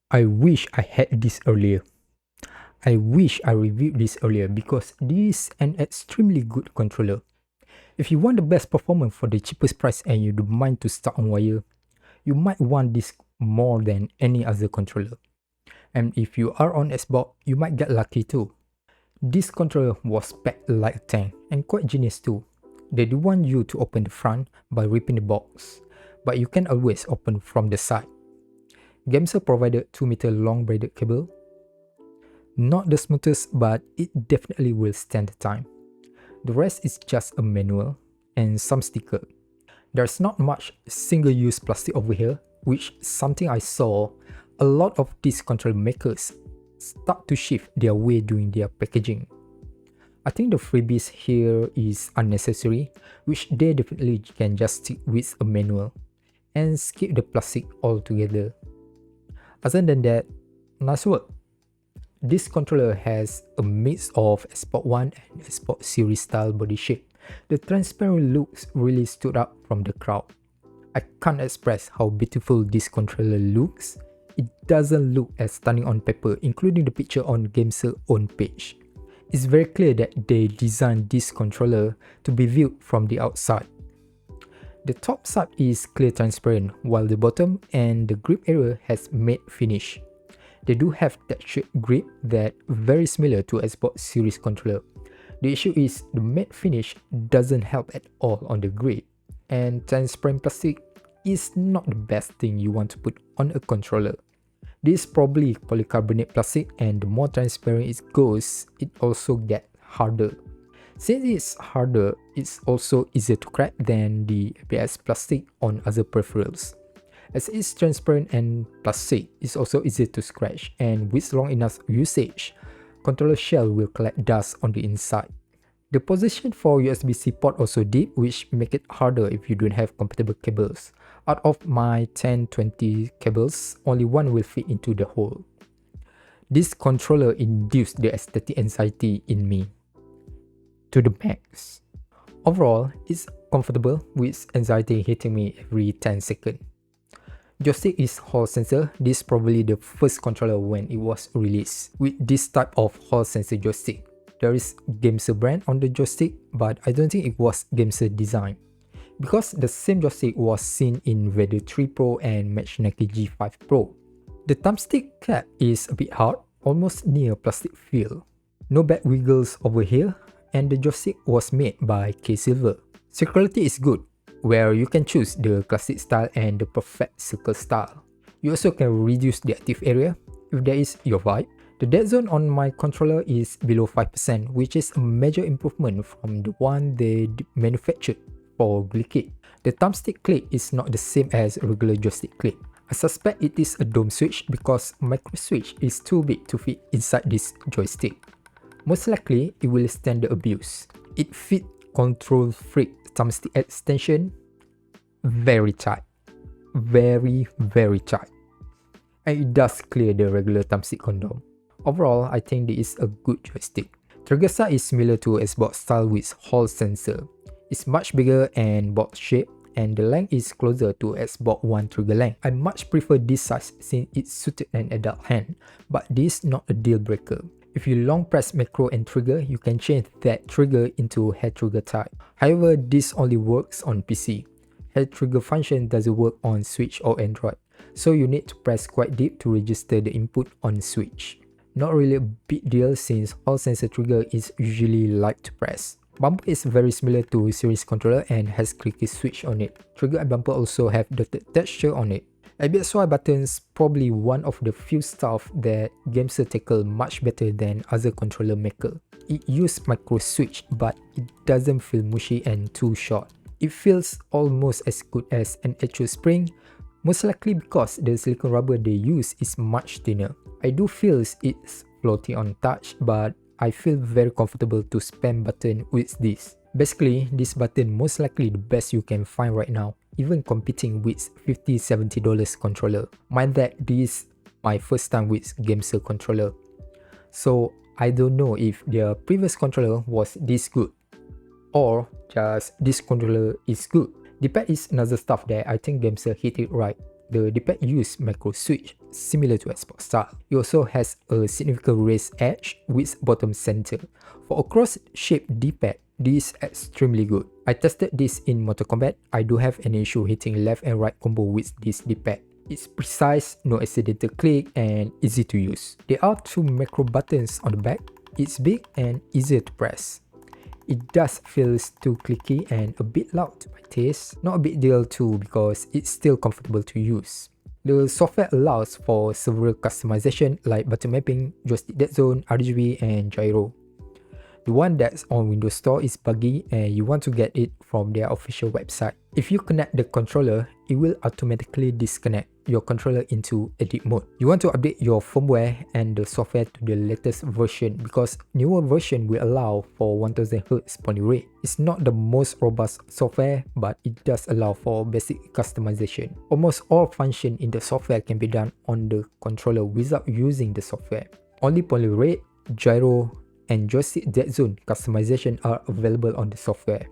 I wish I had this earlier. I wish I reviewed this earlier because this is an extremely good controller. If you want the best performance for the cheapest price and you don't mind to start on wire, you might want this more than any other controller. And if you are on Xbox, you might get lucky too. This controller was packed like a tank and quite genius too. They do want you to open the front by ripping the box, but you can always open from the side. GameSir provided 2-meter long braided cable. Not the smoothest, but it definitely will stand the time. The rest is just a manual and some sticker. There's not much single-use plastic over here, which is something I saw a lot of these controller makers start to shift their way during their packaging. I think the freebies here is unnecessary, which they definitely can just stick with a manual and skip the plastic altogether. Other than that, nice work. This controller has a mix of Xbox One and Xbox Series style body shape. The transparent looks really stood out from the crowd. I can't express how beautiful this controller looks. It doesn't look as stunning on paper, including the picture on GameSir's own page. It's very clear that they designed this controller to be viewed from the outside. The top side is clear transparent, while the bottom and the grip area has matte finish. They do have textured grip that very similar to Xbox Series controller. The issue is the matte finish doesn't help at all on the grip, and transparent plastic is not the best thing you want to put on a controller. This is probably polycarbonate plastic, and the more transparent it goes, it also gets harder. Since it's harder, it's also easier to crack than the ABS plastic on other peripherals. As it's transparent and plastic, it's also easier to scratch, and with long enough usage, controller shell will collect dust on the inside. The position for USB-C port also deep, which make it harder if you don't have compatible cables. Out of my 10-20 cables, only one will fit into the hole. This controller induced the aesthetic anxiety in me to the max. Overall, it's comfortable with anxiety hitting me every 10 seconds. Joystick is Hall sensor. This is probably the first controller when it was released with this type of Hall sensor joystick. There is GameSir brand on the joystick, but I don't think it was GameSir design, because the same joystick was seen in Vader 3 Pro and Matchmaker G5 Pro. The thumbstick cap is a bit hard, almost near plastic feel. No back wiggles over here, and the joystick was made by K-Silver. Security is good, where you can choose the classic style and the perfect circle style. You also can reduce the active area if that is your vibe. The dead zone on my controller is below 5%, which is a major improvement from the one they manufactured for Kit. The thumbstick click is not the same as a regular joystick click. I suspect it is a dome switch because micro switch is too big to fit inside this joystick. Most likely, it will stand the abuse. It fits Control Freak thumbstick extension very tight. Very tight. And it does clear the regular thumbstick condom. Overall, I think this is a good joystick. Trigger side is similar to Xbox style with Hall sensor. It's much bigger and box shaped, and the length is closer to Xbox One trigger length. I much prefer this size since it suited an adult hand, but this is not a deal breaker. If you long press macro and trigger, you can change that trigger into head trigger type. However, this only works on PC. Head trigger function doesn't work on Switch or Android, so you need to press quite deep to register the input on Switch. Not really a big deal since Hall sensor trigger is usually light to press. Bumper is very similar to series controller and has clicky switch on it. Trigger and bumper also have dotted texture on it. ABXY Buttons probably one of the few stuff that GameSir tackle much better than other controller maker. It uses micro switch, but it doesn't feel mushy and too short. It feels almost as good as an actual spring, most likely because the silicone rubber they use is much thinner. I do feel it's floaty on touch, but I feel very comfortable to spam button with this. Basically, this button most likely the best you can find right now, even competing with $50-70 controller. Mind that this is my first time with GameSir controller, so I don't know if their previous controller was this good or just this controller is good. The pad is another stuff that I think GameSir hit it right. the D-pad uses macro switch similar to Xbox style. It also has a significant raised edge with bottom center. For a cross-shaped D-pad, this is extremely good. I tested this in Mortal Kombat. I do have an issue hitting left and right combo with this D-pad. It's precise, no accidental click, and easy to use. There are 2 macro buttons on the back. It's big and easier to press. It does feel too clicky and a bit loud to my taste. Not a big deal too because it's still comfortable to use. The software allows for several customization like button mapping, joystick dead zone, RGB, and gyro. The one that's on Windows Store is buggy and you want to get it from their official website. If you connect the controller, it will automatically disconnect your controller into edit mode. You want to update your firmware and the software to the latest version because newer version will allow for 1000 Hz poly rate. It's not the most robust software, but it does allow for basic customization. Almost all function in the software can be done on the controller without using the software. Only poly rate, gyro, and joystick dead zone customization are available on the software.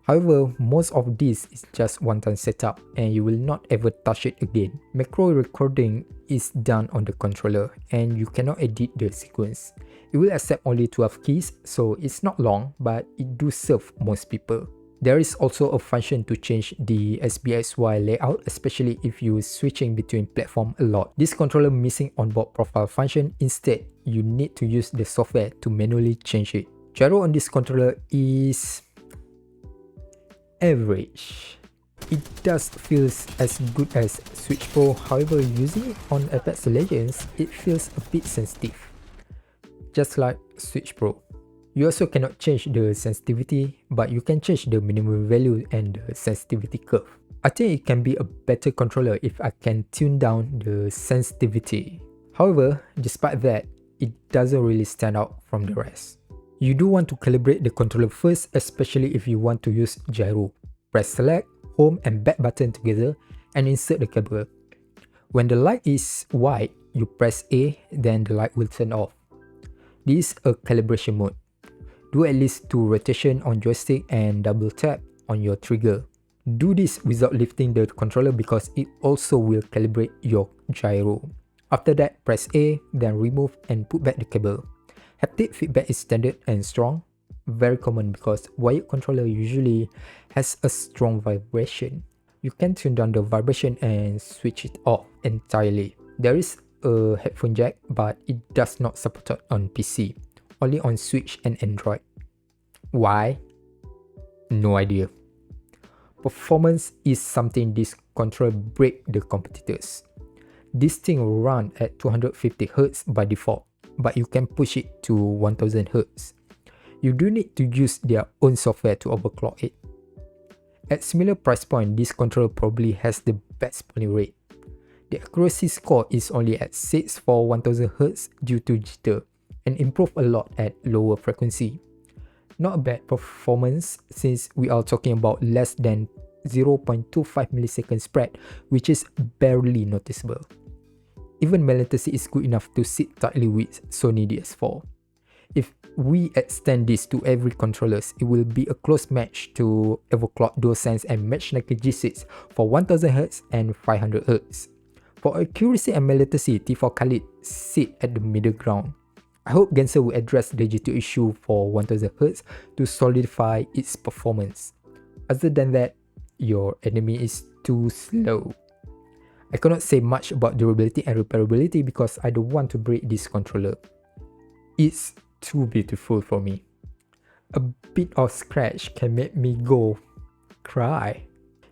However, most of this is just one-time setup and you will not ever touch it again. Macro recording is done on the controller and you cannot edit the sequence. It will accept only 12 keys, so it's not long, but it do serve most people. There is also a function to change the ABXY layout, especially if you are switching between platform a lot. This controller missing onboard profile function. Instead, you need to use the software to manually change it. Gyro on this controller is average. It does feel as good as Switch Pro, however using it on Apex Legends, it feels a bit sensitive. Just like Switch Pro. You also cannot change the sensitivity, but you can change the minimum value and the sensitivity curve. I think it can be a better controller if I can tune down the sensitivity. However, despite that, it doesn't really stand out from the rest. You do want to calibrate the controller first, especially if you want to use gyro. Press select, home and back button together and insert the cable. When the light is white, you press A, then the light will turn off. This is a calibration mode. Do at least 2 rotation on joystick and double tap on your trigger. Do this without lifting the controller because it also will calibrate your gyro. After that, press A, then remove and put back the cable. Haptic feedback is standard and strong. Very common because wired controller usually has a strong vibration. You can tune down the vibration and switch it off entirely. There is a headphone jack, but it does not support it on PC. Only on Switch and Android. Why? No idea. Performance is something this controller break the competitors. This thing will run at 250 Hz by default, but you can push it to 1000 Hz. You do need to use their own software to overclock it. At similar price point, this controller probably has the best poly rate. The accuracy score is only at 6 for 1000 Hz due to jitter, and improve a lot at lower frequency. Not a bad performance since we are talking about less than 0.25 millisecond spread, which is barely noticeable. Even latency is good enough to sit tightly with Sony DS4. If we extend this to every controllers, it will be a close match to overclock DualSense and Matchmaker G6 for 1000 Hz and 500 Hz. For accuracy and latency, T4 Kaleid sit at the middle ground. I hope GameSir will address the G2 issue for 1000 Hz to solidify its performance. Other than that, your enemy is too slow. I cannot say much about durability and repairability because I don't want to break this controller. It's too beautiful for me. A bit of scratch can make me go cry.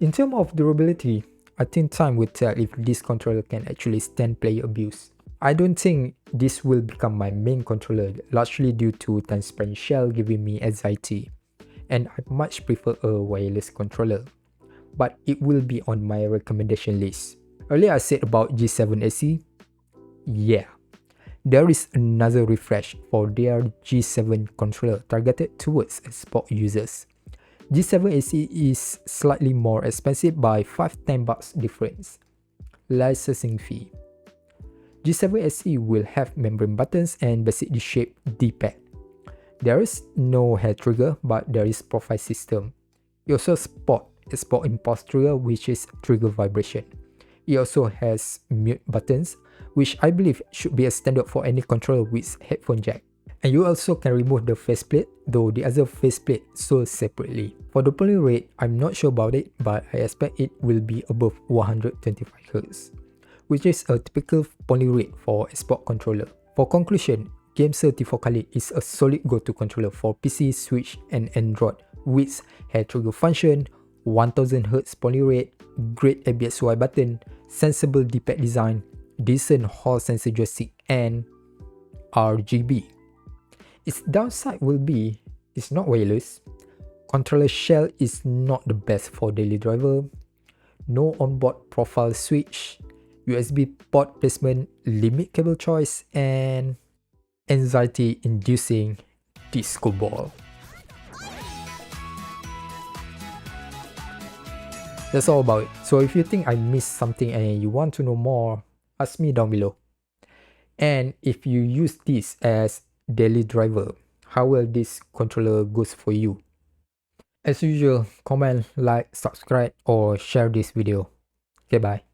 In terms of durability, I think time will tell if this controller can actually stand player abuse. I don't think this will become my main controller, largely due to transparent shell giving me anxiety, and I much prefer a wireless controller, but it will be on my recommendation list. Earlier I said about G7 SE, yeah, there is another refresh for their G7 controller targeted towards sport users. G7 SE is slightly more expensive by $5-10 difference. Licensing fee. G7 SE will have membrane buttons and basically shaped D-pad. There is no head trigger, but there is profile system. You also spot a sport impulse trigger, which is trigger vibration. It also has mute buttons, which I believe should be a standard for any controller with headphone jack. And you also can remove the faceplate, though the other faceplate sold separately. For the polling rate, I'm not sure about it, but I expect it will be above 125Hz, which is a typical polling rate for a sport controller. For conclusion, GameSir T4 Kaleid is a solid go-to controller for PC, Switch and Android with hair trigger function, 1000Hz poly rate, great ABXY button, sensible D-pad design, decent Hall sensor joystick and RGB. Its downside will be it's not wireless, controller shell is not the best for daily driver, no onboard profile switch, USB port placement, limit cable choice, and anxiety-inducing disco ball. That's all about it. So if you think I missed something and you want to know more, ask me down below. And if you use this as daily driver, how will this controller goes for you? As usual, comment, like, subscribe or share this video. Okay, bye.